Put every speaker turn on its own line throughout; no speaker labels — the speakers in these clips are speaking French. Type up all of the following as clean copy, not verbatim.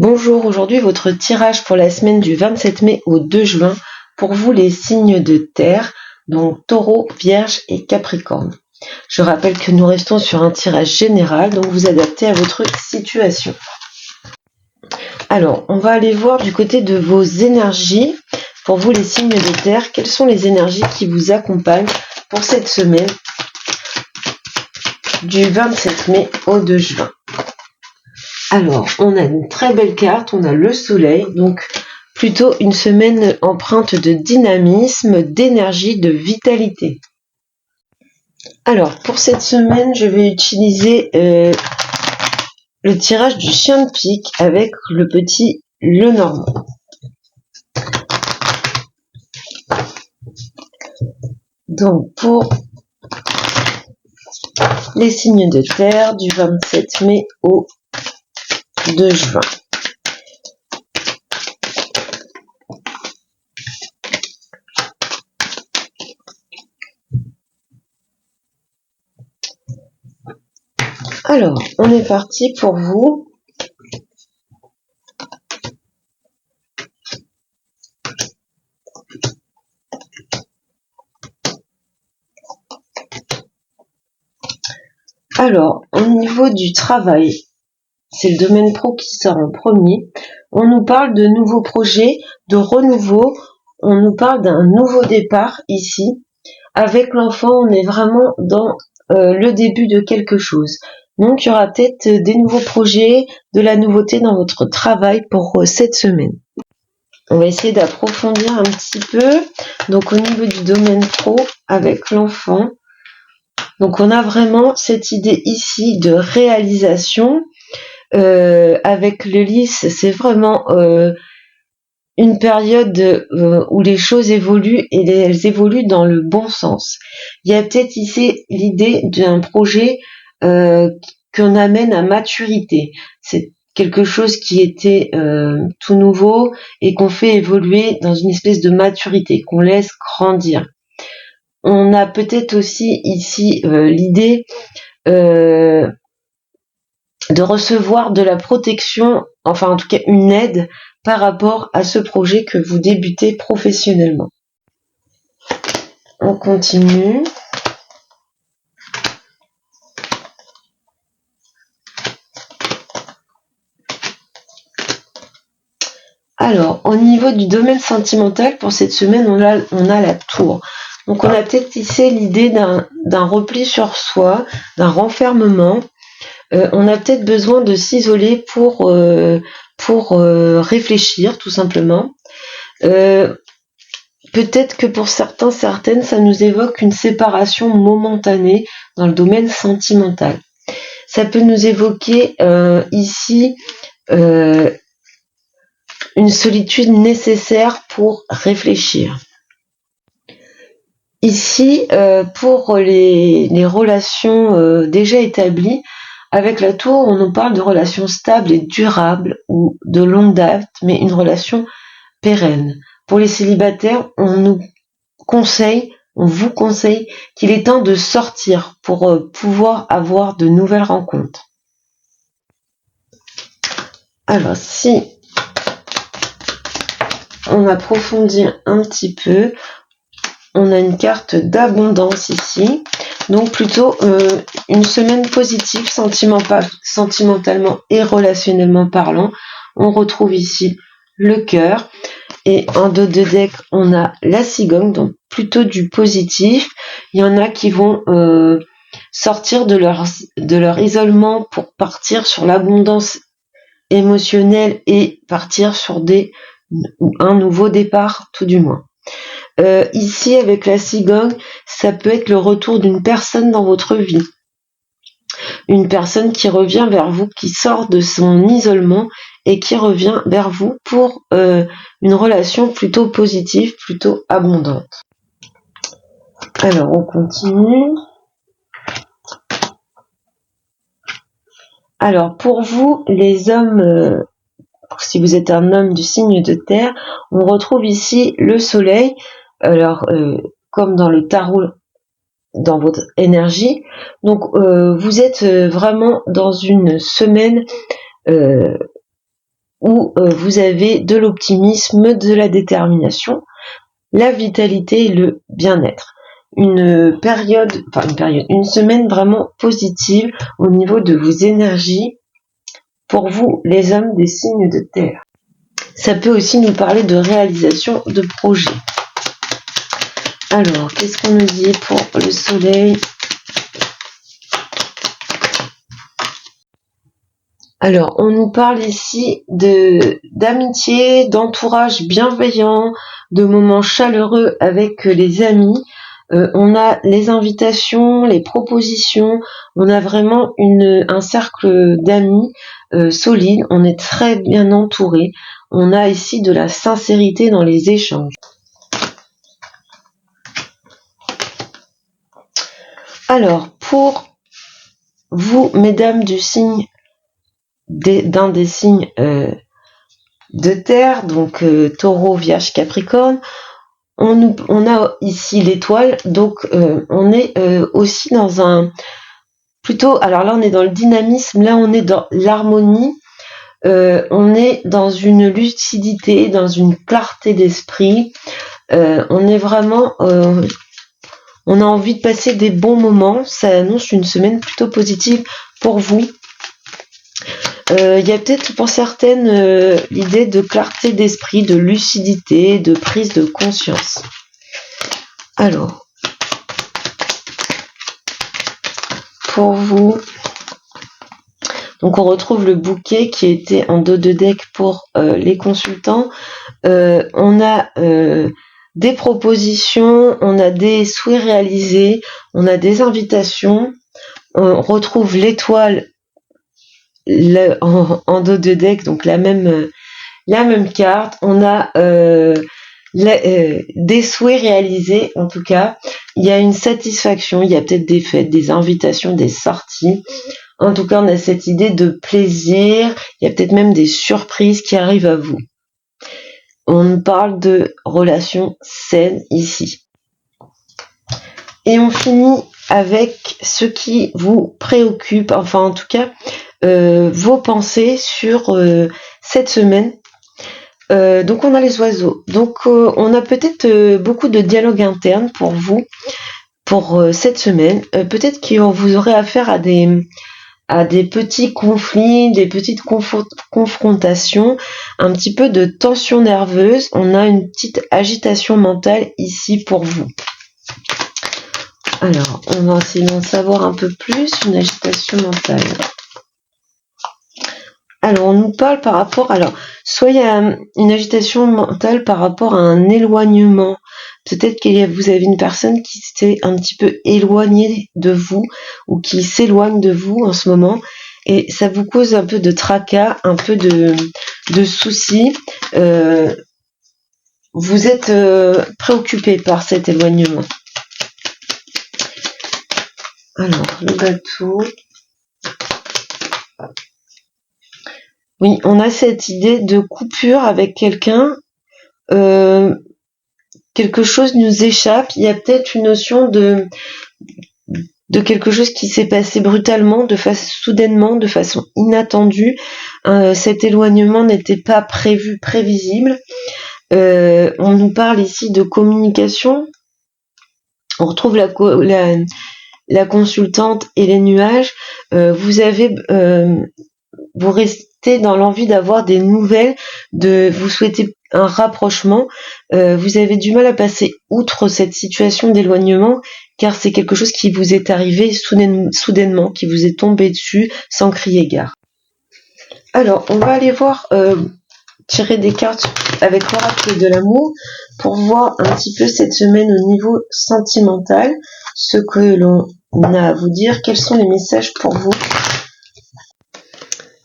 Bonjour, aujourd'hui votre tirage pour la semaine du 27 mai au 2 juin pour vous les signes de terre, donc Taureau, Vierge et Capricorne. Je rappelle que nous restons sur un tirage général, donc vous adaptez à votre situation. Alors, on va aller voir du côté de vos énergies. Pour vous les signes de terre, quelles sont les énergies qui vous accompagnent pour cette semaine du 27 mai au 2 juin? Alors, on a une très belle carte, on a le soleil, donc plutôt une semaine empreinte de dynamisme, d'énergie, de vitalité. Alors, pour cette semaine, je vais utiliser le tirage du chien de pique avec le petit Lenormand. Donc, pour les signes de terre du 27 mai au 2 juin. Alors, on est parti pour vous. Alors, au niveau du travail, c'est le domaine pro qui sort en premier. On nous parle de nouveaux projets, de renouveau. On nous parle d'un nouveau départ ici. Avec l'enfant, on est vraiment dans le début de quelque chose. Donc, il y aura peut-être des nouveaux projets, de la nouveauté dans votre travail pour cette semaine. On va essayer d'approfondir un petit peu. Donc, au niveau du domaine pro, avec l'enfant, donc on a vraiment cette idée ici de réalisation. Avec le lys, c'est vraiment une période où les choses évoluent et elles évoluent dans le bon sens. Il y a peut-être ici l'idée d'un projet qu'on amène à maturité. C'est quelque chose qui était tout nouveau et qu'on fait évoluer dans une espèce de maturité, qu'on laisse grandir. On a peut-être aussi ici l'idée de recevoir de la protection, enfin en tout cas une aide par rapport à ce projet que vous débutez professionnellement. On continue. Alors, au niveau du domaine sentimental, pour cette semaine, on a la tour. Donc on a peut-être ici l'idée d'un repli sur soi, d'un renfermement. On a peut-être besoin de s'isoler pour réfléchir, tout simplement. Peut-être que pour certaines, ça nous évoque une séparation momentanée dans le domaine sentimental. Ça peut nous évoquer ici une solitude nécessaire pour réfléchir. Ici, pour les relations déjà établies, avec la tour, on nous parle de relations stables et durables ou de longue date, mais une relation pérenne. Pour les célibataires, on vous conseille qu'il est temps de sortir pour pouvoir avoir de nouvelles rencontres. Alors, si on approfondit un petit peu, on a une carte d'abondance ici. Donc plutôt une semaine positive sentimentalement et relationnellement parlant. On retrouve ici le cœur. Et en dos de deck, on a la cigogne, donc plutôt du positif. Il y en a qui vont sortir de leur isolement pour partir sur l'abondance émotionnelle et partir sur un nouveau départ, tout du moins. Ici, avec la cigogne, ça peut être le retour d'une personne dans votre vie. Une personne qui revient vers vous, qui sort de son isolement et qui revient vers vous pour une relation plutôt positive, plutôt abondante. Alors, on continue. Alors, pour vous, les hommes, si vous êtes un homme du signe de terre, on retrouve ici le soleil. Alors, comme dans le tarot, dans votre énergie. Donc, vous êtes vraiment dans une semaine où vous avez de l'optimisme, de la détermination, la vitalité et le bien-être. Une semaine vraiment positive au niveau de vos énergies pour vous, les hommes des signes de terre. Ça peut aussi nous parler de réalisation de projets. Alors, qu'est-ce qu'on nous dit pour le soleil ? Alors, on nous parle ici d'amitié, d'entourage bienveillant, de moments chaleureux avec les amis. On a les invitations, les propositions. On a vraiment un cercle d'amis solide. On est très bien entouré. On a ici de la sincérité dans les échanges. Alors, pour vous, mesdames du signe d'un des signes de terre, donc Taureau, Vierge, Capricorne, on a ici l'étoile, donc on est aussi dans alors là on est dans le dynamisme, là on est dans l'harmonie, on est dans une lucidité, dans une clarté d'esprit, on est vraiment, on a envie de passer des bons moments, ça annonce une semaine plutôt positive pour vous. Il y a peut-être pour certaines l'idée de clarté d'esprit, de lucidité, de prise de conscience. Alors, pour vous, donc on retrouve le bouquet qui était en dos de deck pour les consultants. On a des propositions, on a des souhaits réalisés, on a des invitations. On retrouve l'étoile en dos de deck, donc la même carte. On a des souhaits réalisés, en tout cas. Il y a une satisfaction, il y a peut-être des fêtes, des invitations, des sorties. En tout cas, on a cette idée de plaisir. Il y a peut-être même des surprises qui arrivent à vous. On parle de relations saines ici. Et on finit avec ce qui vous préoccupe, enfin en tout cas, vos pensées sur cette semaine. Donc on a les oiseaux. Donc on a peut-être beaucoup de dialogue interne pour vous, pour cette semaine. Peut-être que vous aurez affaire à des petits conflits, des petites confrontations, un petit peu de tension nerveuse. On a une petite agitation mentale ici pour vous. Alors, on va essayer d'en savoir un peu plus, une agitation mentale. Alors, on nous parle par rapport, soit il y a une agitation mentale par rapport à un éloignement. Peut-être que vous avez une personne qui s'est un petit peu éloignée de vous ou qui s'éloigne de vous en ce moment. Et ça vous cause un peu de tracas, un peu de soucis. Vous êtes préoccupé par cet éloignement. Alors, le bateau. Oui, on a cette idée de coupure avec quelqu'un. Quelque chose nous échappe. Il y a peut-être une notion de quelque chose qui s'est passé brutalement, soudainement, de façon inattendue. Cet éloignement n'était pas prévisible. On nous parle ici de communication. On retrouve la consultante et les nuages. Vous restez dans l'envie d'avoir des nouvelles, vous souhaitez un rapprochement. Vous avez du mal à passer outre cette situation d'éloignement, car c'est quelque chose qui vous est arrivé soudainement, qui vous est tombé dessus sans crier gare. Alors, on va aller voir, tirer des cartes avec l'oracle de l'amour pour voir un petit peu cette semaine au niveau sentimental, ce que l'on a à vous dire, quels sont les messages pour vous.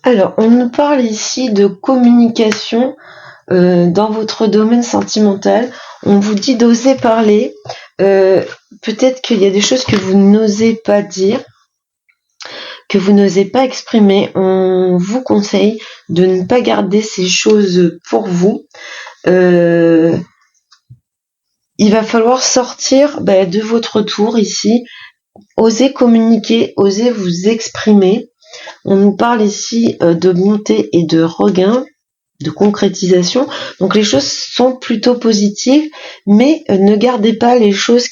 Alors, on nous parle ici de communication dans votre domaine sentimental. On vous dit d'oser parler. Peut-être qu'il y a des choses que vous n'osez pas dire, que vous n'osez pas exprimer. On vous conseille de ne pas garder ces choses pour vous. Il va falloir sortir de votre tour ici, oser communiquer, oser vous exprimer. On nous parle ici de montée et de regain. de concrétisation. Donc les choses sont plutôt positives, mais ne gardez pas les choses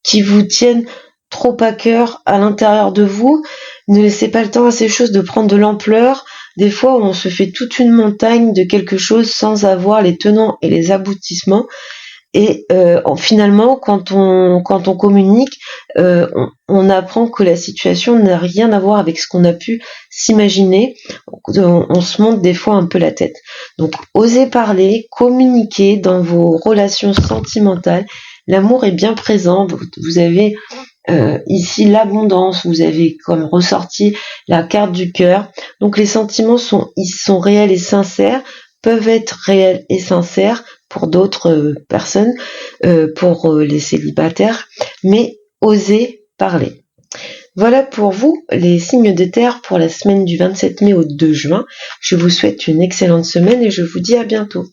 qui vous tiennent trop à cœur à l'intérieur de vous. Ne laissez pas le temps à ces choses de prendre de l'ampleur. Des fois, on se fait toute une montagne de quelque chose sans avoir les tenants et les aboutissements. Et finalement, quand on communique, on apprend que la situation n'a rien à voir avec ce qu'on a pu s'imaginer. On se monte des fois un peu la tête. Donc, osez parler, communiquer dans vos relations sentimentales. L'amour est bien présent. Vous avez ici l'abondance. Vous avez comme ressorti la carte du cœur. Donc, les sentiments ils sont réels et sincères, peuvent être réels et sincères pour d'autres personnes, pour les célibataires, mais osez parler. Voilà pour vous les signes de terre pour la semaine du 27 mai au 2 juin. Je vous souhaite une excellente semaine et je vous dis à bientôt.